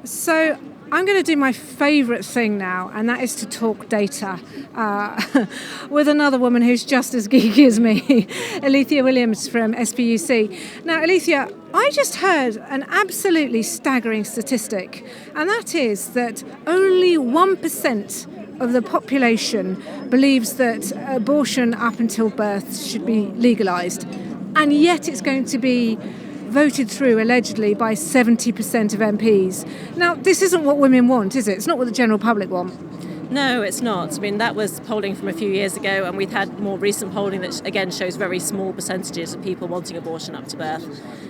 So I'm going to do my favourite thing now, and that is to talk data with another woman who's just as geeky as me, Alithea Williams from SPUC. Now, Alithea, I just heard an absolutely staggering statistic, and that is that only 1% of the population believes that abortion up until birth should be legalised, and yet it's going to be voted through allegedly by 70% of MPs. Now, this isn't what women want, is it? It's not what the general public want. No, it's not. I mean, that was polling from a few years ago, and we've had more recent polling that, again, shows very small percentages of people wanting abortion up to birth.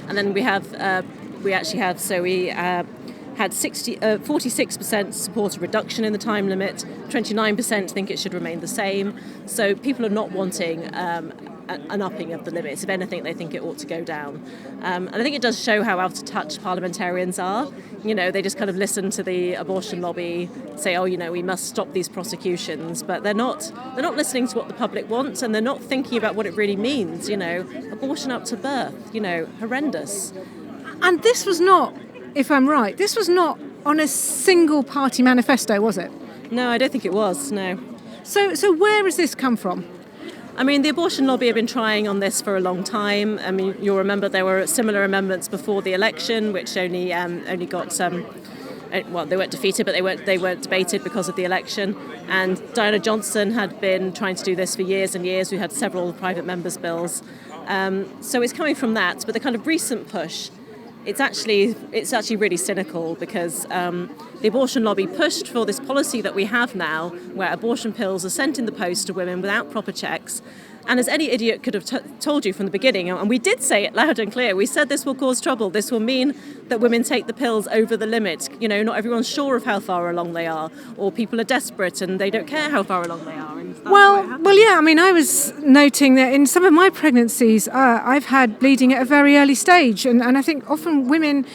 And then we had 46% support a reduction in the time limit, 29% think it should remain the same. So people are not wanting an upping of the limits. If anything, they think it ought to go down. And I think it does show how out of touch parliamentarians are. You know, they just kind of listen to the abortion lobby, say, oh, you know, we must stop these prosecutions, but they're not listening to what the public wants, and they're not thinking about what it really means. You know, abortion up to birth, you know, horrendous. And this was not, if I'm right, this was not on a single party manifesto, was it? No, I don't think it was, no. So where has this come from? I mean, the abortion lobby have been trying on this for a long time. I mean, you'll remember there were similar amendments before the election, which only got well, they weren't defeated, but they weren't debated because of the election. And Diana Johnson had been trying to do this for years and years. We had several private members' bills. So it's coming from that. But the kind of recent push, it's actually really cynical, because the abortion lobby pushed for this policy that we have now, where abortion pills are sent in the post to women without proper checks. And as any idiot could have told you from the beginning, and we did say it loud and clear, we said this will cause trouble. This will mean that women take the pills over the limit. You know, not everyone's sure of how far along they are, or people are desperate and they don't care how far along they are. And Well, yeah, I mean, I was noting that in some of my pregnancies, I've had bleeding at a very early stage, and I think often women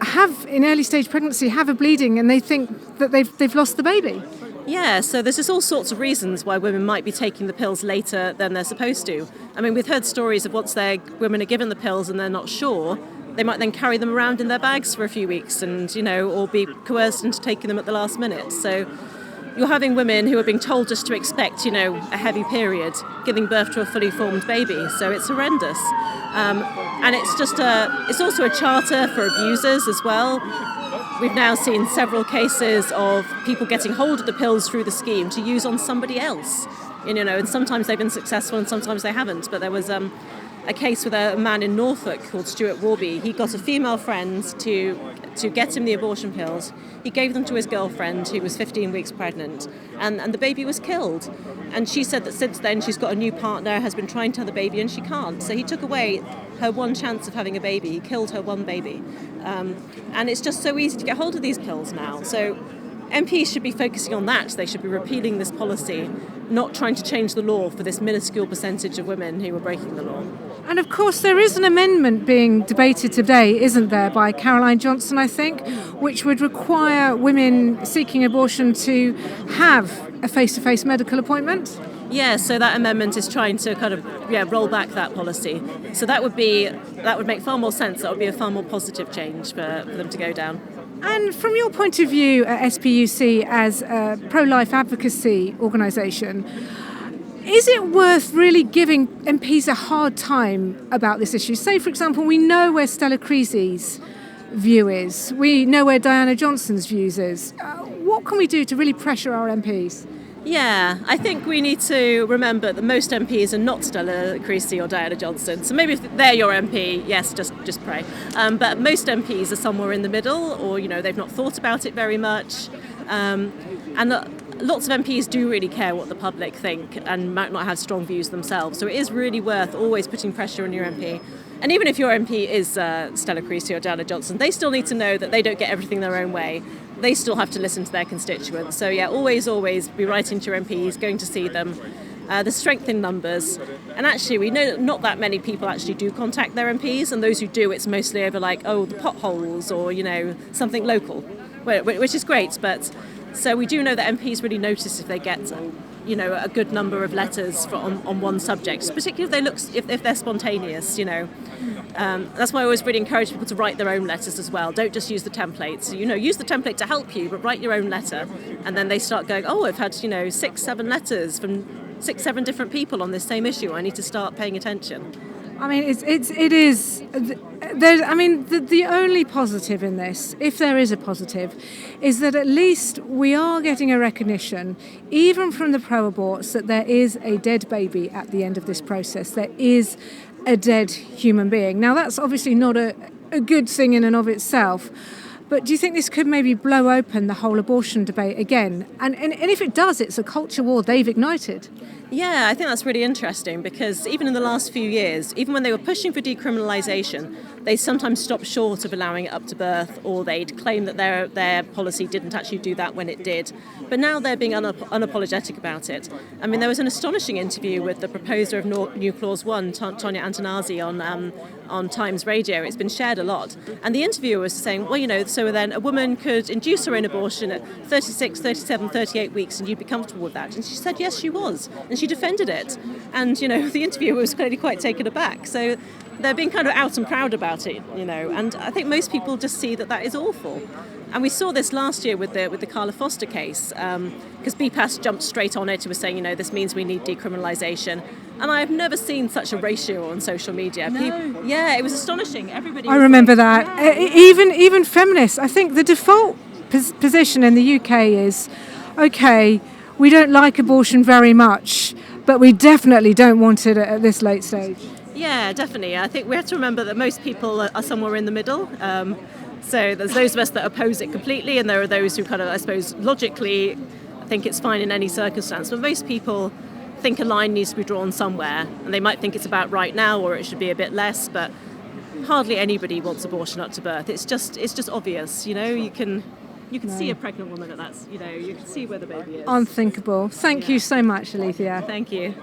have, in early stage pregnancy, have a bleeding and they think that they've lost the baby. Yeah, so there's just all sorts of reasons why women might be taking the pills later than they're supposed to. I mean, we've heard stories of once women are given the pills and they're not sure, they might then carry them around in their bags for a few weeks and, you know, or be coerced into taking them at the last minute. So you're having women who are being told just to expect, you know, a heavy period, giving birth to a fully formed baby. So it's horrendous. And it's also a charter for abusers as well. We've now seen several cases of people getting hold of the pills through the scheme to use on somebody else. You know, and sometimes they've been successful and sometimes they haven't. But there was a case with a man in Norfolk called Stuart Warby. He got a female friend to get him the abortion pills. He gave them to his girlfriend, who was 15 weeks pregnant, and the baby was killed. And she said that since then she's got a new partner, has been trying to have a baby, and she can't. So he took away her one chance of having a baby. He killed her one baby. And it's just so easy to get hold of these pills now. So MPs should be focusing on that. They should be repealing this policy, not trying to change the law for this minuscule percentage of women who are breaking the law. And of course there is an amendment being debated today, isn't there, by Caroline Johnson, I think, which would require women seeking abortion to have a face-to-face medical appointment? Yeah, so that amendment is trying to kind of roll back that policy. So that would make far more sense. That would be a far more positive change for them to go down. And from your point of view at SPUC as a pro-life advocacy organisation, is it worth really giving MPs a hard time about this issue? Say, for example, we know where Stella Creasy's view is. We know where Diana Johnson's views is. What can we do to really pressure our MPs? Yeah, I think we need to remember that most MPs are not Stella Creasy or Diana Johnson. So maybe if they're your MP, yes, just pray. But most MPs are somewhere in the middle, or, you know, they've not thought about it very much. Lots of MPs do really care what the public think and might not have strong views themselves. So it is really worth always putting pressure on your MP. And even if your MP is Stella Creasy or Diana Johnson, they still need to know that they don't get everything their own way. They still have to listen to their constituents. So yeah, always be writing to your MPs, going to see them. The strength in numbers. And actually, we know not that many people actually do contact their MPs, and those who do, it's mostly over like, oh, the potholes or, you know, something local, which is great. But so we do know that MPs really notice if they get a good number of letters on one subject, particularly if they're spontaneous. That's why I always really encourage people to write their own letters as well. Don't just use the templates. Use the template to help you, but write your own letter. And then they start going, oh, I've had 6-7 letters from 6-7 different people on this same issue. I need to start paying attention. I mean, it is. The only positive in this, if there is a positive, is that at least we are getting a recognition, even from the pro-aborts, that there is a dead baby at the end of this process. There is a dead human being. Now, that's obviously not a good thing in and of itself. But do you think this could maybe blow open the whole abortion debate again? And if it does, it's a culture war they've ignited. Yeah, I think that's really interesting because even in the last few years, even when they were pushing for decriminalisation, they sometimes stopped short of allowing it up to birth, or they'd claim that their policy didn't actually do that when it did. But now they're being unapologetic about it. I mean, there was an astonishing interview with the proposer of New Clause 1, Tonya Antonazzi, on Times Radio. It's been shared a lot. And the interviewer was saying, well, so then a woman could induce her own abortion at 36, 37, 38 weeks and you'd be comfortable with that. And she said, yes, she was. And she defended it. And, the interviewer was clearly quite taken aback. So they're being kind of out and proud about it, and I think most people just see that is awful. And we saw this last year with the Carla Foster case, because BPAS jumped straight on it and was saying, this means we need decriminalisation. And I've never seen such a ratio on social media. No. It was astonishing. Everybody. I remember that. Yeah. Even feminists. I think the default position in the UK is, okay, we don't like abortion very much, but we definitely don't want it at this late stage. Yeah, definitely. I think we have to remember that most people are somewhere in the middle. So there's those of us that oppose it completely, and there are those who kind of, I suppose, logically think it's fine in any circumstance. But most people think a line needs to be drawn somewhere, and they might think it's about right now or it should be a bit less, but hardly anybody wants abortion up to birth. It's just obvious, you can see a pregnant woman at that, you can see where the baby is. Unthinkable. Thank you so much, Alithea. Thank you.